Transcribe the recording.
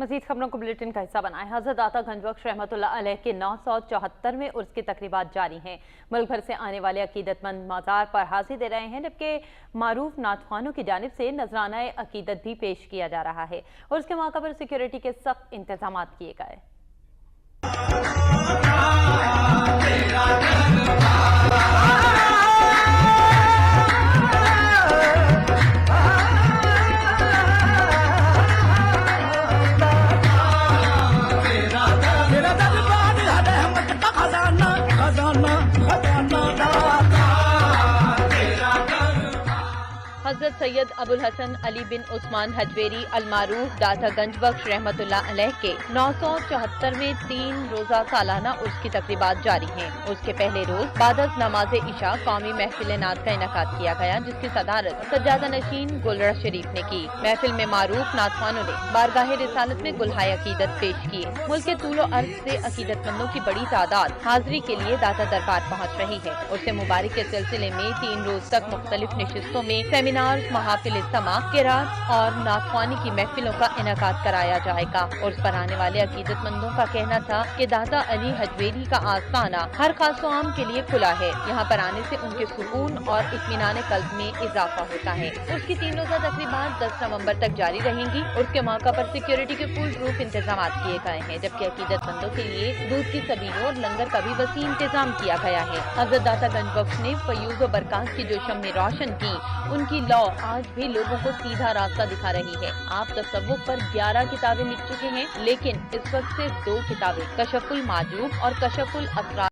मजीद खबरों को बुलेटिन का हिस्सा बनाएं। हजरत दाता गंजबख्श रहमतुल्लाह अलैह के 974वें उर्स की तकरीबात जारी हैं। मुल्क भर से आने वाले अकीदतमंद मज़ार पर हाजिरी दे रहे हैं, जबकि मारूफ नाथखानों की जानिब से नजराना अकीदत भी पेश किया जा रहा है। उर्स के मौके पर सिक्योरिटी के सख्त इंतजाम किए गए। हजरत सैयद अबुल हसन अली बिन उस्मान हजवेरी अलमारूफ दाता गंजबख्श रहमतुल्लाह अलैह के 974वें 3 रोजा सालाना उर्स की तकरीबात जारी हैं। उसके पहले रोज बादस नमाज इशा कौमी महफिल नात का इनेकाद किया गया, जिसकी सदारत सज्जादा नशीन गुलरा शरीफ ने की। महफिल में मारूफ नाथखानों ने बारगाह रिसालत में गुलहाय अकीदत पेश किए। मुल्क के तूलो अर्ज से अकीदतमंदों की बड़ी तादाद हाजिरी के लिए दाता दरबार पहुँच रही है। उर्स मुबारक के सिलसिले में 3 रोज तक मुख्तलिफ नशिस्तों में सेमिनार, महाफिल समा, किरात और नाथख्वानी की महफिलों का इनेकाद कराया जाएगा। उर्स पर आने वाले अकीदतमंदों का कहना था कि दाता अली हजवेरी का आस्थाना हर खास आम के लिए खुला है। यहाँ पर आने से उनके सुकून और इत्मीनान कल्ब में इजाफा होता है। उसकी 3 रोजा तकरीबात 10 नवंबर तक जारी रहेंगी। उसके मौका पर सिक्योरिटी के फुल प्रूफ इंतजाम किए गए हैं, जबकि अकीदतमंदों के लिए दूध की सबीलों और लंगर का भी वसी इंतजाम किया गया है। हजरत दाता गंजबख्श ने फयूज और बरकत की जो शम्में रोशन की, उनकी लौ आज भी लोगों को सीधा रास्ता दिखा रही है। आप तसव्वुफ पर 11 किताबें लिख चुके हैं, लेकिन इस वक्त सिर्फ 2 किताबें कशफुल माजूब और कशफुल असरार